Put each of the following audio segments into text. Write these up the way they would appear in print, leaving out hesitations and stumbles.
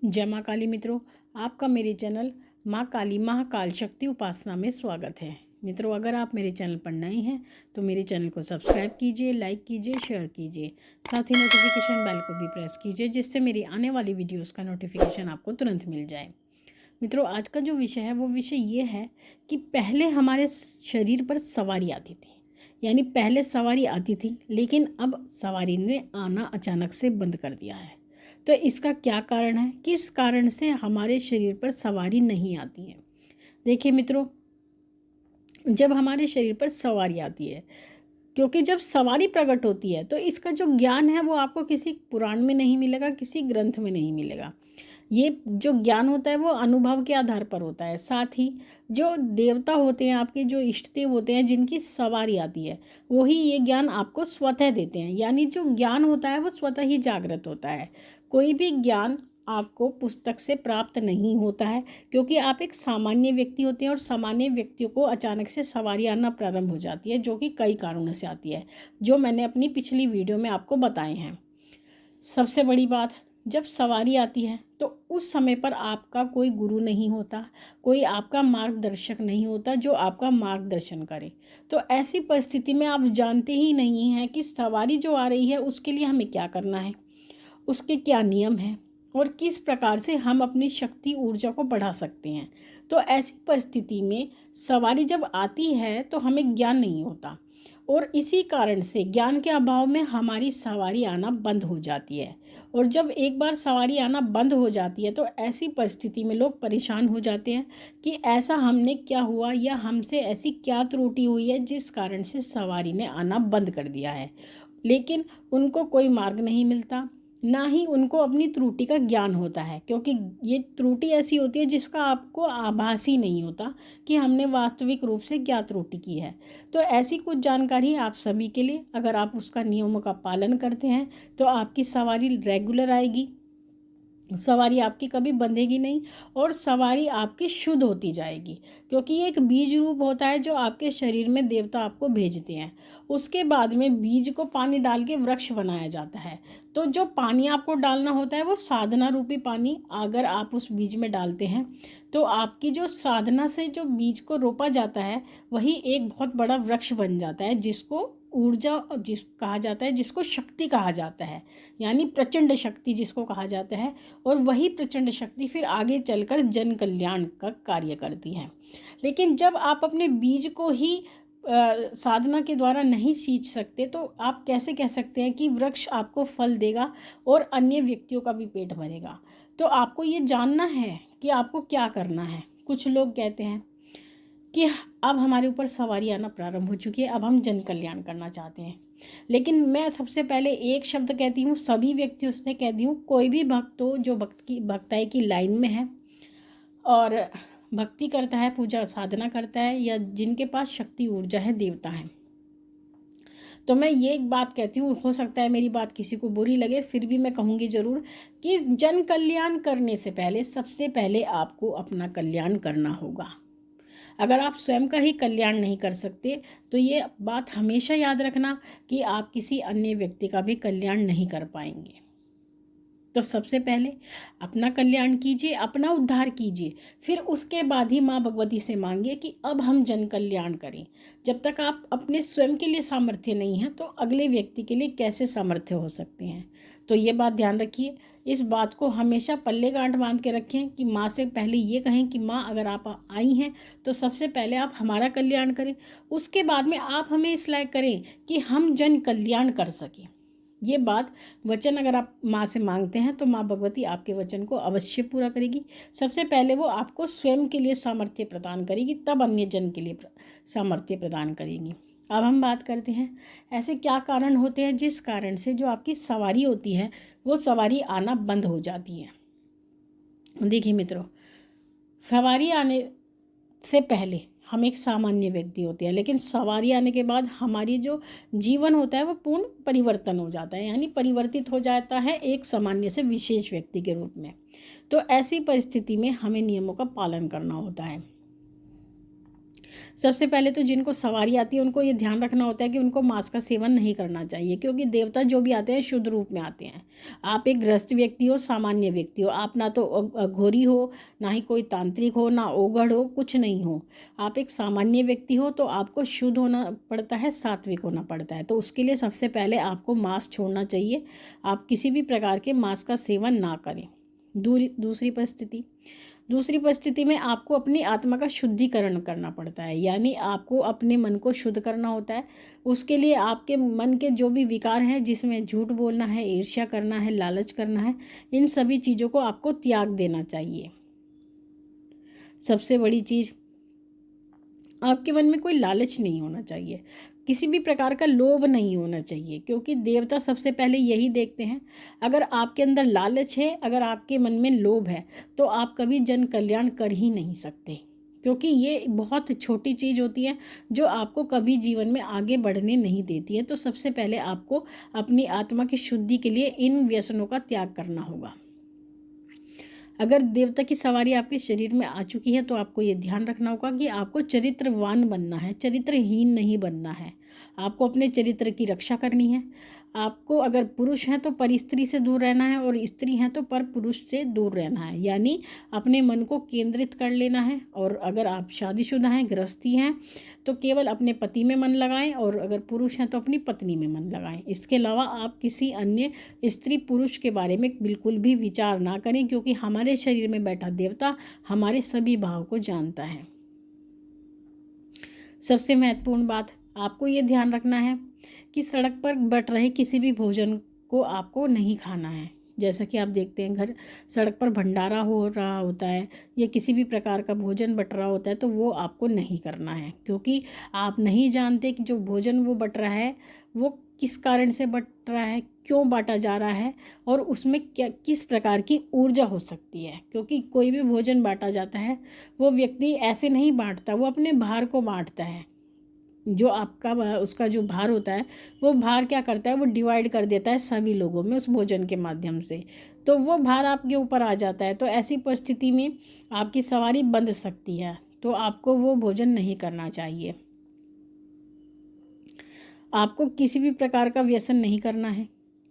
जय माँ काली मित्रों, आपका मेरे चैनल माँ काली महाकाल शक्ति उपासना में स्वागत है। मित्रों, अगर आप मेरे चैनल पर नए हैं तो मेरे चैनल को सब्सक्राइब कीजिए, लाइक कीजिए, शेयर कीजिए। साथ ही नोटिफिकेशन बेल को भी प्रेस कीजिए, जिससे मेरी आने वाली वीडियोस का नोटिफिकेशन आपको तुरंत मिल जाए। मित्रों, आज का जो विषय है वो विषय ये है कि पहले हमारे शरीर पर सवारी आती थी, यानी पहले सवारी आती थी, लेकिन अब सवारी ने आना अचानक से बंद कर दिया है। तो इसका क्या कारण है, किस कारण से हमारे शरीर पर सवारी नहीं आती है? देखिए मित्रों, जब हमारे शरीर पर सवारी आती है, क्योंकि जब सवारी प्रकट होती है तो इसका जो ज्ञान है वो आपको किसी पुराण में नहीं मिलेगा, किसी ग्रंथ में नहीं मिलेगा। ये जो ज्ञान होता है वो अनुभव के आधार पर होता है। साथ ही जो देवता होते हैं, आपके जो इष्ट देव होते हैं, जिनकी सवारी आती है, वही ये ज्ञान आपको स्वतः देते हैं। यानी जो ज्ञान होता है वो स्वतः ही जागृत होता है। कोई भी ज्ञान आपको पुस्तक से प्राप्त नहीं होता है, क्योंकि आप एक सामान्य व्यक्ति होते हैं और सामान्य व्यक्तियों को अचानक से सवारी आना प्रारंभ हो जाती है, जो कि कई कारणों से आती है, जो मैंने अपनी पिछली वीडियो में आपको बताए हैं। सबसे बड़ी बात, जब सवारी आती है तो उस समय पर आपका कोई गुरु नहीं होता, कोई आपका मार्गदर्शक नहीं होता जो आपका मार्गदर्शन करे। तो ऐसी परिस्थिति में आप जानते ही नहीं हैं कि सवारी जो आ रही है उसके लिए हमें क्या करना है, उसके क्या नियम हैं और किस प्रकार से हम अपनी शक्ति ऊर्जा को बढ़ा सकते हैं। तो ऐसी परिस्थिति में सवारी जब आती है तो हमें ज्ञान नहीं होता, और इसी कारण से ज्ञान के अभाव में हमारी सवारी आना बंद हो जाती है। और जब एक बार सवारी आना बंद हो जाती है तो ऐसी परिस्थिति में लोग परेशान हो जाते हैं कि ऐसा हमने क्या हुआ, या हमसे ऐसी क्या त्रुटि हुई है जिस कारण से सवारी ने आना बंद कर दिया है। लेकिन उनको कोई मार्ग नहीं मिलता, ना ही उनको अपनी त्रुटि का ज्ञान होता है, क्योंकि ये त्रुटि ऐसी होती है जिसका आपको आभास ही नहीं होता कि हमने वास्तविक रूप से क्या त्रुटि की है। तो ऐसी कुछ जानकारी आप सभी के लिए, अगर आप उसका नियमों का पालन करते हैं तो आपकी सवारी रेगुलर आएगी, सवारी आपकी कभी बंधेगी नहीं, और सवारी आपकी शुद्ध होती जाएगी। क्योंकि ये एक बीज रूप होता है जो आपके शरीर में देवता आपको भेजते हैं। उसके बाद में बीज को पानी डाल के वृक्ष बनाया जाता है। तो जो पानी आपको डालना होता है वो साधना रूपी पानी अगर आप उस बीज में डालते हैं तो आपकी जो साधना से जो बीज को रोपा जाता है वही एक बहुत बड़ा वृक्ष बन जाता है, जिसको ऊर्जा कहा जाता है, जिसको शक्ति कहा जाता है, यानी प्रचंड शक्ति जिसको कहा जाता है। और वही प्रचंड शक्ति फिर आगे चलकर जन कल्याण का कार्य करती है। लेकिन जब आप अपने बीज को ही साधना के द्वारा नहीं सींच सकते तो आप कैसे कह सकते हैं कि वृक्ष आपको फल देगा और अन्य व्यक्तियों का भी पेट भरेगा? तो आपको ये जानना है कि आपको क्या करना है। कुछ लोग कहते हैं कि अब हमारे ऊपर सवारी आना प्रारंभ हो चुकी है, अब हम जन कल्याण करना चाहते हैं। लेकिन मैं सबसे पहले एक शब्द कहती हूँ, सभी व्यक्ति उसने कहती हूँ, कोई भी भक्त हो जो भक्ताई की लाइन में है और भक्ति करता है, पूजा साधना करता है, या जिनके पास शक्ति ऊर्जा है, देवता है, तो मैं ये एक बात कहती हूँ, हो सकता है मेरी बात किसी को बुरी लगे, फिर भी मैं कहूँगी ज़रूर कि जन कल्याण करने से पहले सबसे पहले आपको अपना कल्याण करना होगा। अगर आप स्वयं का ही कल्याण नहीं कर सकते तो ये बात हमेशा याद रखना कि आप किसी अन्य व्यक्ति का भी कल्याण नहीं कर पाएंगे। तो सबसे पहले अपना कल्याण कीजिए, अपना उद्धार कीजिए, फिर उसके बाद ही माँ भगवती से मांगिए कि अब हम जन कल्याण करें। जब तक आप अपने स्वयं के लिए सामर्थ्य नहीं हैं तो अगले व्यक्ति के लिए कैसे सामर्थ्य हो सकते हैं? तो ये बात ध्यान रखिए, इस बात को हमेशा पल्ले गांठ बांध के रखें कि माँ से पहले ये कहें कि माँ, अगर आप आई हैं तो सबसे पहले आप हमारा कल्याण करें, उसके बाद में आप हमें इस लायक करें कि हम जन कल्याण कर सकें। ये बात वचन अगर आप माँ से मांगते हैं तो माँ भगवती आपके वचन को अवश्य पूरा करेगी। सबसे पहले वो आपको स्वयं के लिए सामर्थ्य प्रदान करेगी, तब अन्य जन के लिए सामर्थ्य प्रदान करेगी। अब हम बात करते हैं ऐसे क्या कारण होते हैं जिस कारण से जो आपकी सवारी होती है वो सवारी आना बंद हो जाती है। देखिए मित्रों, सवारी आने से पहले हम एक सामान्य व्यक्ति होते हैं, लेकिन सवारी आने के बाद हमारी जो जीवन होता है वो पूर्ण परिवर्तन हो जाता है, यानी परिवर्तित हो जाता है एक सामान्य से विशेष व्यक्ति के रूप में। तो ऐसी परिस्थिति में हमें नियमों का पालन करना होता है। सबसे पहले तो जिनको सवारी आती है उनको ये ध्यान रखना होता है कि उनको मांस का सेवन नहीं करना चाहिए, क्योंकि देवता जो भी आते हैं शुद्ध रूप में आते हैं। आप एक गृहस्थ व्यक्ति हो, सामान्य व्यक्ति हो, आप ना तो अघोरी हो, ना ही कोई तांत्रिक हो, ना ओघड़ हो, कुछ नहीं हो। आप एक सामान्य व्यक्ति हो, तो आपको शुद्ध होना पड़ता है, सात्विक होना पड़ता है। तो उसके लिए सबसे पहले आपको मांस छोड़ना चाहिए। आप किसी भी प्रकार के मांस का सेवन ना करें। दूसरी परिस्थिति में आपको अपनी आत्मा का शुद्धिकरण करना पड़ता है, यानी आपको अपने मन को शुद्ध करना होता है। उसके लिए आपके मन के जो भी विकार हैं, जिसमें झूठ बोलना है, ईर्ष्या करना है, लालच करना है, इन सभी चीज़ों को आपको त्याग देना चाहिए। सबसे बड़ी चीज़, आपके मन में कोई लालच नहीं होना चाहिए, किसी भी प्रकार का लोभ नहीं होना चाहिए, क्योंकि देवता सबसे पहले यही देखते हैं। अगर आपके अंदर लालच है, अगर आपके मन में लोभ है, तो आप कभी जन कल्याण कर ही नहीं सकते, क्योंकि ये बहुत छोटी चीज़ होती है जो आपको कभी जीवन में आगे बढ़ने नहीं देती है। तो सबसे पहले आपको अपनी आत्मा की शुद्धि के लिए इन व्यसनों का त्याग करना होगा। अगर देवता की सवारी आपके शरीर में आ चुकी है, तो आपको ये ध्यान रखना होगा कि आपको चरित्रवान बनना है, चरित्रहीन नहीं बनना है। आपको अपने चरित्र की रक्षा करनी है। आपको अगर पुरुष हैं तो पर स्त्री से दूर रहना है, और स्त्री हैं तो पर पुरुष से दूर रहना है, यानी अपने मन को केंद्रित कर लेना है। और अगर आप शादीशुदा हैं, गृहस्थी हैं, तो केवल अपने पति में मन लगाएं, और अगर पुरुष हैं तो अपनी पत्नी में मन लगाएं। इसके अलावा आप किसी अन्य स्त्री पुरुष के बारे में बिल्कुल भी विचार ना करें, क्योंकि हमारे शरीर में बैठा देवता हमारे सभी भाव को जानता है। सबसे महत्वपूर्ण बात, आपको ये ध्यान रखना है कि सड़क पर बट रहे किसी भी भोजन को आपको नहीं खाना है। जैसा कि आप देखते हैं, सड़क पर भंडारा हो रहा होता है या किसी भी प्रकार का भोजन बट रहा होता है, तो वो आपको नहीं करना है, क्योंकि आप नहीं जानते कि जो भोजन वो बट रहा है वो किस कारण से बट रहा है, क्यों बांटा जा रहा है, और उसमें क्या किस प्रकार की ऊर्जा हो सकती है। क्योंकि कोई भी भोजन बांटा जाता है, वो व्यक्ति ऐसे नहीं बांटता, वो अपने भार को बांटता है। जो आपका उसका जो भार होता है, वो भार क्या करता है, वो डिवाइड कर देता है सभी लोगों में उस भोजन के माध्यम से, तो वो भार आपके ऊपर आ जाता है। तो ऐसी परिस्थिति में आपकी सवारी बंध सकती है, तो आपको वो भोजन नहीं करना चाहिए। आपको किसी भी प्रकार का व्यसन नहीं करना है,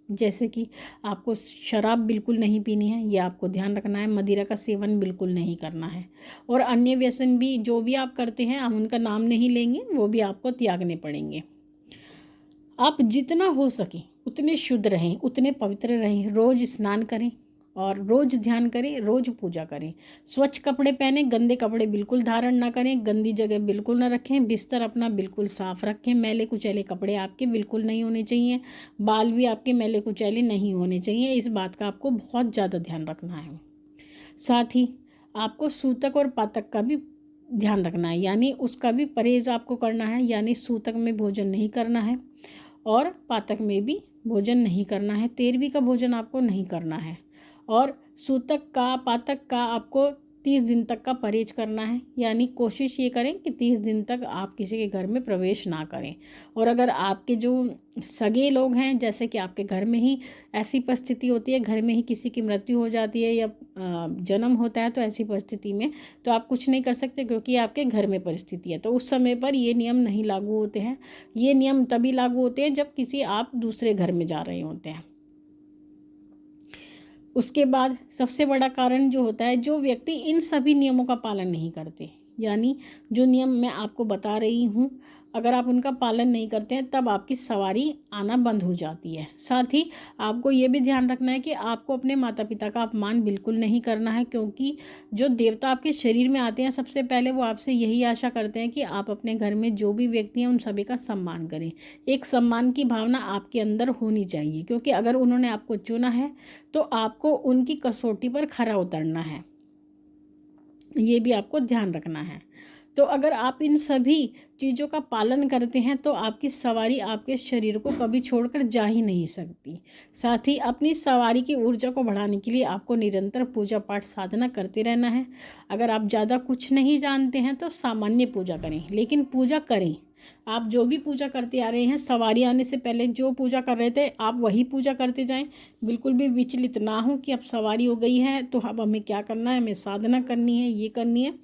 जैसे कि आपको शराब बिल्कुल नहीं पीनी है, ये आपको ध्यान रखना है। मदिरा का सेवन बिल्कुल नहीं करना है, और अन्य व्यसन भी जो भी आप करते हैं, हम उनका नाम नहीं लेंगे, वो भी आपको त्यागने पड़ेंगे। आप जितना हो सके उतने शुद्ध रहें, उतने पवित्र रहें। रोज़ स्नान करें और रोज़ ध्यान करें, रोज़ पूजा करें। स्वच्छ कपड़े पहने, गंदे कपड़े बिल्कुल धारण ना करें, गंदी जगह बिल्कुल ना रखें, बिस्तर अपना बिल्कुल साफ़ रखें, मैले कुचैले कपड़े आपके बिल्कुल नहीं होने चाहिए, बाल भी आपके मैले कुचैले नहीं होने चाहिए। इस बात का आपको बहुत ज़्यादा ध्यान रखना है। साथ ही आपको सूतक और पातक का भी ध्यान रखना है, यानी उसका भी परहेज़ आपको करना है, यानी सूतक में भोजन नहीं करना है और पातक में भी भोजन नहीं करना है। तेरवी का भोजन आपको नहीं करना है, और सूतक का, पातक का आपको 30 दिन तक का परहेज करना है, यानी कोशिश ये करें कि 30 दिन तक आप किसी के घर में प्रवेश ना करें। और अगर आपके जो सगे लोग हैं, जैसे कि आपके घर में ही ऐसी परिस्थिति होती है, घर में ही किसी की मृत्यु हो जाती है या जन्म होता है, तो ऐसी परिस्थिति में तो आप कुछ नहीं कर सकते, क्योंकि आपके घर में परिस्थिति है। तो उस समय पर ये नियम नहीं लागू होते हैं। ये नियम तभी लागू होते हैं जब किसी आप दूसरे घर में जा रहे होते हैं। उसके बाद सबसे बड़ा कारण जो होता है, जो व्यक्ति इन सभी नियमों का पालन नहीं करते, यानी जो नियम मैं आपको बता रही हूँ, अगर आप उनका पालन नहीं करते हैं, तब आपकी सवारी आना बंद हो जाती है। साथ ही आपको ये भी ध्यान रखना है कि आपको अपने माता पिता का अपमान बिल्कुल नहीं करना है, क्योंकि जो देवता आपके शरीर में आते हैं, सबसे पहले वो आपसे यही आशा करते हैं कि आप अपने घर में जो भी व्यक्ति हैं उन सभी का सम्मान करें। एक सम्मान की भावना आपके अंदर होनी चाहिए, क्योंकि अगर उन्होंने आपको चुना है तो आपको उनकी कसौटी पर खरा उतरना है, ये भी आपको ध्यान रखना है। तो अगर आप इन सभी चीज़ों का पालन करते हैं, तो आपकी सवारी आपके शरीर को कभी छोड़कर जा ही नहीं सकती। साथ ही अपनी सवारी की ऊर्जा को बढ़ाने के लिए आपको निरंतर पूजा पाठ साधना करते रहना है। अगर आप ज़्यादा कुछ नहीं जानते हैं तो सामान्य पूजा करें, लेकिन पूजा करें। आप जो भी पूजा करते आ रहे हैं, सवारी आने से पहले जो पूजा कर रहे थे, आप वही पूजा करते जाएं। बिल्कुल भी विचलित ना हो कि अब सवारी हो गई है तो अब हमें क्या करना है, हमें साधना करनी है, ये करनी है।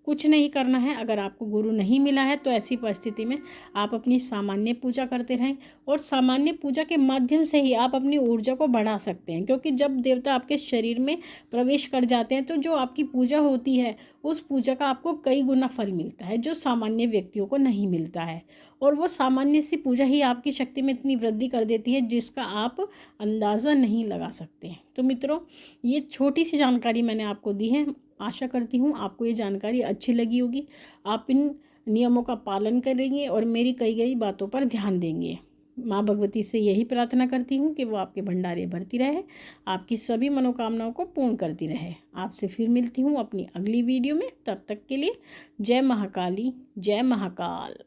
कुछ नहीं करना है। अगर आपको गुरु नहीं मिला है तो ऐसी परिस्थिति में आप अपनी सामान्य पूजा करते रहें, और सामान्य पूजा के माध्यम से ही आप अपनी ऊर्जा को बढ़ा सकते हैं। क्योंकि जब देवता आपके शरीर में प्रवेश कर जाते हैं तो जो आपकी पूजा होती है उस पूजा का आपको कई गुना फल मिलता है, जो सामान्य व्यक्तियों को नहीं मिलता है। और वो सामान्य सी पूजा ही आपकी शक्ति में इतनी वृद्धि कर देती है जिसका आप अंदाज़ा नहीं लगा सकते। तो मित्रों, ये छोटी सी जानकारी मैंने आपको दी है। आशा करती हूँ आपको ये जानकारी अच्छी लगी होगी। आप इन नियमों का पालन करेंगे और मेरी कई गई बातों पर ध्यान देंगे। माँ भगवती से यही प्रार्थना करती हूँ कि वो आपके भंडारे भरती रहे, आपकी सभी मनोकामनाओं को पूर्ण करती रहे। आपसे फिर मिलती हूँ अपनी अगली वीडियो में। तब तक के लिए जय महाकाली, जय महाकाल।